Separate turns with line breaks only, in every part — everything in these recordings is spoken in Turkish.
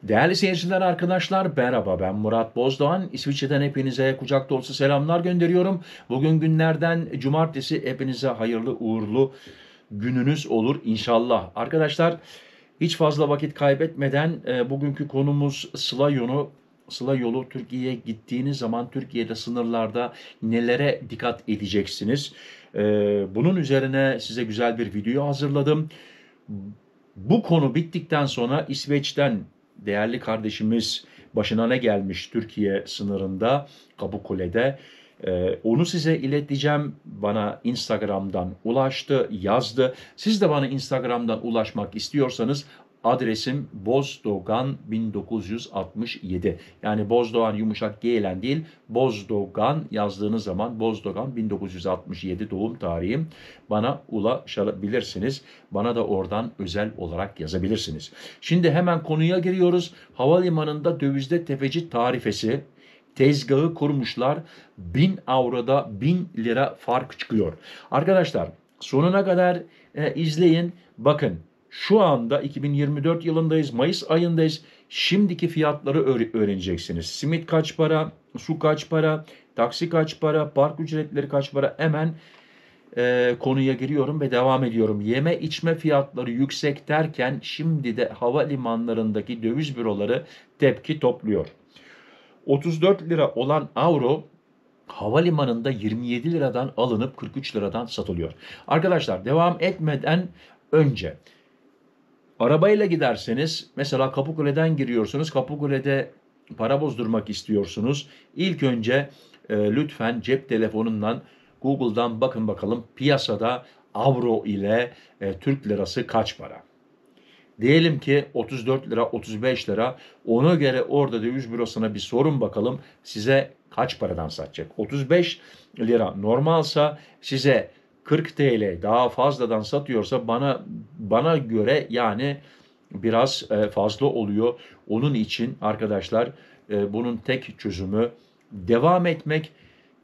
Değerli seyirciler, arkadaşlar merhaba, ben Murat Bozdoğan. İsviçre'den hepinize kucak dolusu selamlar gönderiyorum. Bugün günlerden cumartesi, hepinize hayırlı uğurlu gününüz olur inşallah. Arkadaşlar, hiç fazla vakit kaybetmeden bugünkü konumuz Sıla yolu. Sıla yolu, Türkiye'ye gittiğiniz zaman Türkiye'de sınırlarda nelere dikkat edeceksiniz? E, Bunun üzerine size güzel bir video hazırladım. Bu konu bittikten sonra İsveç'ten değerli kardeşimiz başına ne gelmiş Türkiye sınırında, Kapıkule'de. Onu size ileteceğim. Bana Instagram'dan ulaştı, yazdı. Siz de bana Instagram'dan ulaşmak istiyorsanız adresim Bozdogan 1967. Yani Bozdoğan yumuşak G ile değil, Bozdogan yazdığınız zaman Bozdogan 1967 doğum tarihim. Bana ulaşabilirsiniz. Bana da oradan özel olarak yazabilirsiniz. Şimdi hemen konuya giriyoruz. Havalimanında dövizde tefeci tarifesi tezgahı kurmuşlar. 1000 avroda 1000 lira fark çıkıyor. Arkadaşlar, sonuna kadar izleyin. Bakın, şu anda 2024 yılındayız. Mayıs ayındayız. Şimdiki fiyatları öğreneceksiniz. Simit kaç para? Su kaç para? Taksi kaç para? Park ücretleri kaç para? Hemen konuya giriyorum ve devam ediyorum. Yeme içme fiyatları yüksek derken şimdi de havalimanlarındaki döviz büroları tepki topluyor. 34 lira olan avro havalimanında 27 liradan alınıp 43 liradan satılıyor. Arkadaşlar, devam etmeden önce arabayla giderseniz, mesela Kapıkule'den giriyorsunuz. Kapıkule'de para bozdurmak istiyorsunuz. İlk önce lütfen cep telefonundan Google'dan bakın bakalım piyasada avro ile Türk lirası kaç para? Diyelim ki 34 lira, 35 lira. Ona göre orada döviz bürosuna bir sorun bakalım size kaç paradan satacak. 35 lira normalsa, size 40 TL daha fazladan satıyorsa bana göre yani biraz fazla oluyor. Onun için arkadaşlar, bunun tek çözümü devam etmek.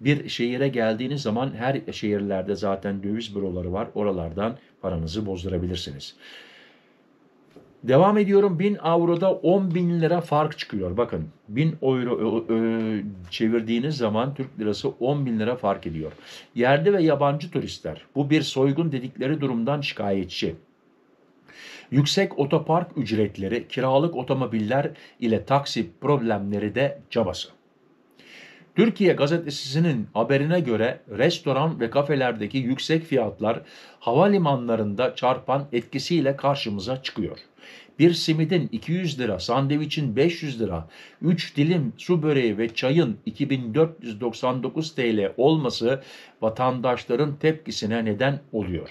Bir şehire geldiğiniz zaman her şehirlerde zaten döviz büroları var. Oralardan paranızı bozdurabilirsiniz. Devam ediyorum. 1000 avroda 10.000 lira fark çıkıyor. Bakın, 1000 euro çevirdiğiniz zaman Türk lirası 10.000 lira fark ediyor. Yerli ve yabancı turistler bu bir soygun dedikleri durumdan şikayetçi. Yüksek otopark ücretleri, kiralık otomobiller ile taksi problemleri de cabası. Türkiye Gazetesi'nin haberine göre restoran ve kafelerdeki yüksek fiyatlar havalimanlarında çarpan etkisiyle karşımıza çıkıyor. Bir simidin 200 lira, sandviçin 500 lira, 3 dilim su böreği ve çayın 2499 TL olması vatandaşların tepkisine neden oluyor.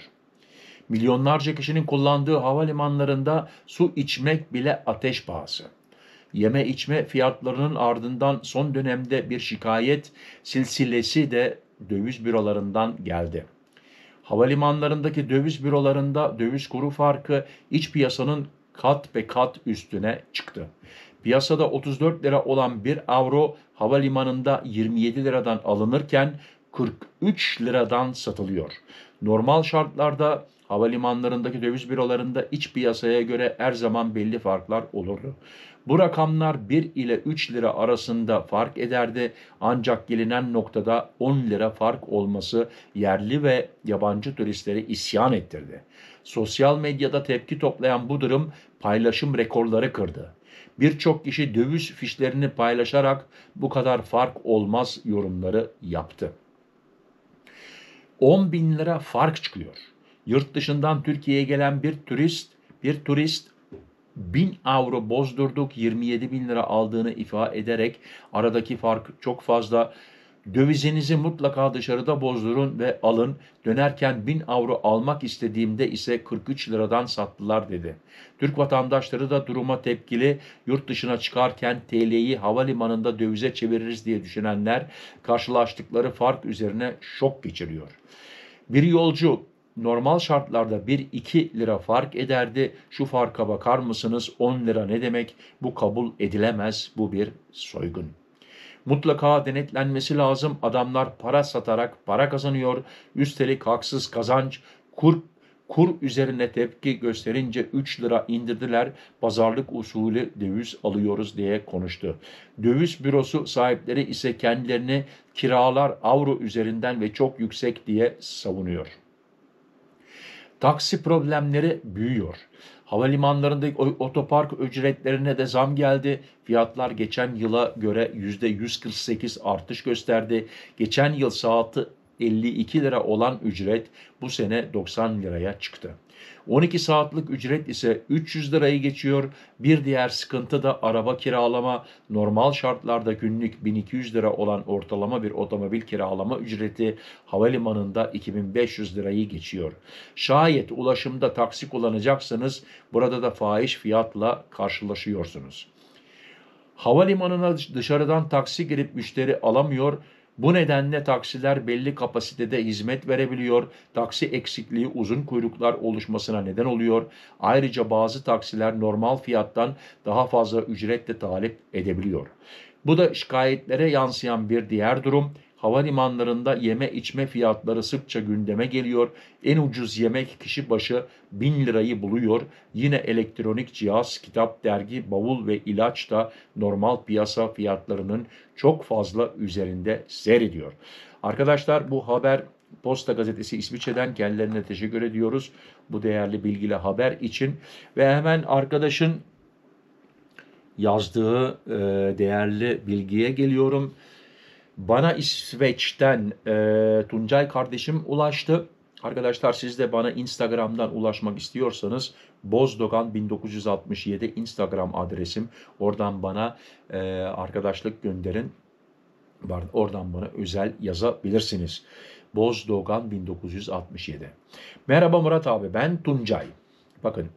Milyonlarca kişinin kullandığı havalimanlarında su içmek bile ateş pahası. Yeme içme fiyatlarının ardından son dönemde bir şikayet silsilesi de döviz bürolarından geldi. Havalimanlarındaki döviz bürolarında döviz kuru farkı iç piyasanın kat ve kat üstüne çıktı. Piyasada 34 lira olan bir avro havalimanında 27 liradan alınırken 43 liradan satılıyor. Normal şartlarda havalimanlarındaki döviz bürolarında iç piyasaya göre her zaman belli farklar olurdu. Bu rakamlar 1 ile 3 lira arasında fark ederdi, ancak gelinen noktada 10 lira fark olması yerli ve yabancı turistleri isyan ettirdi. Sosyal medyada tepki toplayan bu durum paylaşım rekorları kırdı. Birçok kişi döviz fişlerini paylaşarak bu kadar fark olmaz yorumları yaptı. 10.000 lira fark çıkıyor. Yurt dışından Türkiye'ye gelen bir turist 1000 avro bozdurduk, 27.000 lira aldığını ifade ederek aradaki fark çok fazla. Dövizinizi mutlaka dışarıda bozdurun ve alın. Dönerken 1000 avro almak istediğimde ise 43 liradan sattılar dedi. Türk vatandaşları da duruma tepkili. Yurt dışına çıkarken TL'yi havalimanında dövize çeviririz diye düşünenler karşılaştıkları fark üzerine şok geçiriyor. Bir yolcu normal şartlarda 1-2 lira fark ederdi. Şu farka bakar mısınız? 10 lira ne demek? Bu kabul edilemez. Bu bir soygun. Mutlaka denetlenmesi lazım. Adamlar para satarak para kazanıyor. Üstelik haksız kazanç. Kur üzerine tepki gösterince 3 lira indirdiler, pazarlık usulü döviz alıyoruz diye konuştu. Döviz bürosu sahipleri ise kendilerini kiralar avro üzerinden ve çok yüksek diye savunuyor. Taksi problemleri büyüyor. Havalimanlarındaki otopark ücretlerine de zam geldi. Fiyatlar geçen yıla göre %148 artış gösterdi. Geçen yıl saati 52 lira olan ücret bu sene 90 liraya çıktı. 12 saatlik ücret ise 300 lirayı geçiyor. Bir diğer sıkıntı da araba kiralama. Normal şartlarda günlük 1200 lira olan ortalama bir otomobil kiralama ücreti havalimanında 2500 lirayı geçiyor. Şayet ulaşımda taksi kullanacaksanız burada da fahiş fiyatla karşılaşıyorsunuz. Havalimanına dışarıdan taksi girip müşteri alamıyor. Bu nedenle taksiler belli kapasitede hizmet verebiliyor. Taksi eksikliği uzun kuyruklar oluşmasına neden oluyor. Ayrıca bazı taksiler normal fiyattan daha fazla ücretle talep edebiliyor. Bu da şikayetlere yansıyan bir diğer durum. Havalimanlarında yeme içme fiyatları sıkça gündeme geliyor. En ucuz yemek kişi başı 1000 lirayı buluyor. Yine elektronik cihaz, kitap, dergi, bavul ve ilaç da normal piyasa fiyatlarının çok fazla üzerinde seyrediyor. Arkadaşlar bu haber Posta Gazetesi İsviçre'den, kendilerine teşekkür ediyoruz bu değerli bilgili haber için. Ve hemen arkadaşın yazdığı değerli bilgiye geliyorum. Bana İsveç'ten Tuncay kardeşim ulaştı. Arkadaşlar siz de bana Instagram'dan ulaşmak istiyorsanız Bozdogan 1967 Instagram adresim. Oradan bana arkadaşlık gönderin. Oradan bana özel yazabilirsiniz. Bozdogan 1967. Merhaba Murat abi, ben Tuncay. Bakın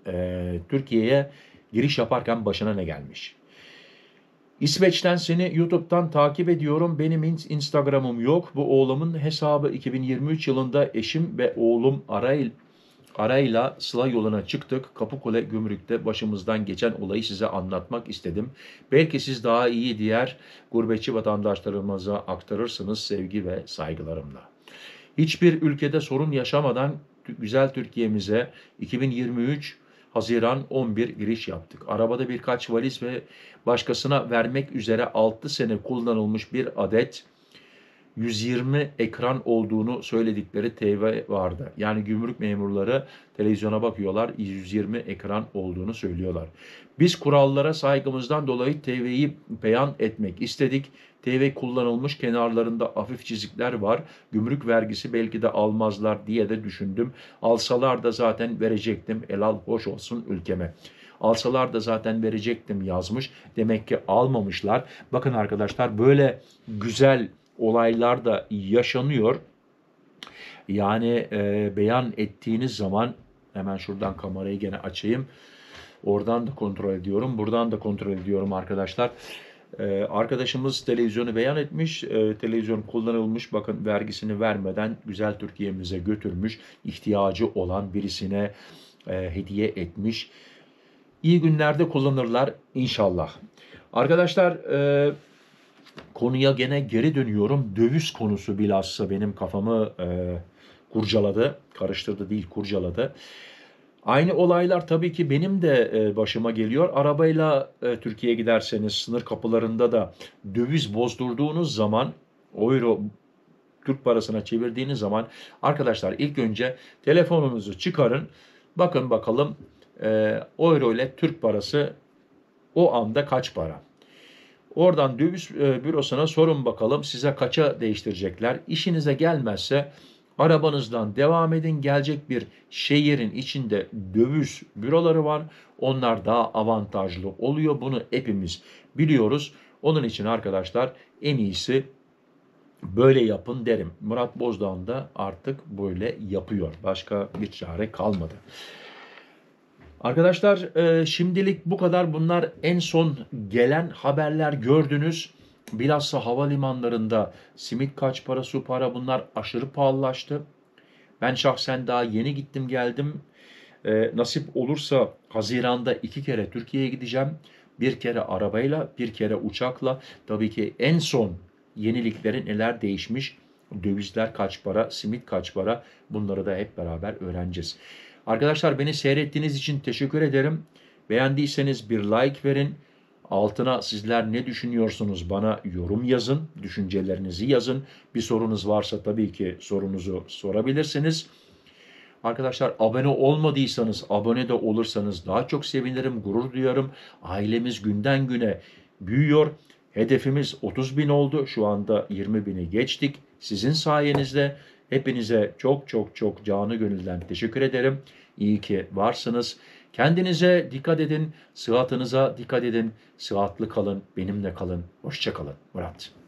Türkiye'ye giriş yaparken başına ne gelmiş? İsveç'ten seni YouTube'dan takip ediyorum. Benim Instagram'ım yok. Bu oğlumun hesabı. 2023 yılında eşim ve oğlum arayla Sıla yoluna çıktık. Kapıkule Gümrük'te başımızdan geçen olayı size anlatmak istedim. Belki siz daha iyi diğer gurbetçi vatandaşlarımıza aktarırsınız, sevgi ve saygılarımla. Hiçbir ülkede sorun yaşamadan güzel Türkiye'mize 2023 Haziran 11 giriş yaptık. Arabada birkaç valiz ve başkasına vermek üzere 6 sene kullanılmış bir adet 120 ekran olduğunu söyledikleri TV vardı. Yani gümrük memurları televizyona bakıyorlar, 120 ekran olduğunu söylüyorlar. Biz kurallara saygımızdan dolayı TV'yi beyan etmek istedik. TV kullanılmış, kenarlarında hafif çizikler var. Gümrük vergisi belki de almazlar diye de düşündüm. Alsalar da zaten verecektim. Helal hoş olsun ülkeme. Alsalar da zaten verecektim yazmış. Demek ki almamışlar. Bakın arkadaşlar, böyle güzel olaylar da yaşanıyor. Yani beyan ettiğiniz zaman, hemen şuradan kamerayı gene açayım. Oradan da kontrol ediyorum. Buradan da kontrol ediyorum arkadaşlar. Arkadaşımız televizyonu beyan etmiş. Televizyon kullanılmış. Bakın, vergisini vermeden güzel Türkiye'mize götürmüş. İhtiyacı olan birisine hediye etmiş. İyi günlerde kullanırlar inşallah. Arkadaşlar, konuya gene geri dönüyorum. Döviz konusu bilhassa benim kafamı kurcaladı. Karıştırdı değil, kurcaladı. Aynı olaylar tabii ki benim de başıma geliyor. Arabayla Türkiye'ye giderseniz sınır kapılarında da döviz bozdurduğunuz zaman, euro Türk parasına çevirdiğiniz zaman arkadaşlar, ilk önce telefonunuzu çıkarın. Bakın bakalım euro ile Türk parası o anda kaç para? Oradan döviz bürosuna sorun bakalım size kaça değiştirecekler. İşinize gelmezse arabanızdan devam edin. Gelecek bir şehrin içinde döviz büroları var. Onlar daha avantajlı oluyor. Bunu hepimiz biliyoruz. Onun için arkadaşlar, en iyisi böyle yapın derim. Murat Bozdoğan da artık böyle yapıyor. Başka bir çare kalmadı. Arkadaşlar, şimdilik bu kadar. Bunlar en son gelen haberler, gördünüz. Bilhassa havalimanlarında simit kaç para, su para, bunlar aşırı pahalılaştı. Ben şahsen daha yeni gittim geldim. Nasip olursa Haziran'da 2 kere Türkiye'ye gideceğim. Bir kere arabayla, bir kere uçakla. Tabii ki en son yenilikleri neler değişmiş, dövizler kaç para, simit kaç para, bunları da hep beraber öğreneceğiz. Arkadaşlar beni seyrettiğiniz için teşekkür ederim. Beğendiyseniz bir like verin. Altına sizler ne düşünüyorsunuz bana yorum yazın. Düşüncelerinizi yazın. Bir sorunuz varsa tabii ki sorunuzu sorabilirsiniz. Arkadaşlar abone olmadıysanız, abone de olursanız daha çok sevinirim, gurur duyarım. Ailemiz günden güne büyüyor. Hedefimiz 30 bin oldu. Şu anda 20 bini geçtik. Sizin sayenizde hepinize çok çok çok canı gönülden teşekkür ederim. İyi ki varsınız. Kendinize dikkat edin, sıhhatınıza dikkat edin. Sıhhatli kalın, benimle kalın. Hoşça kalın. Murat.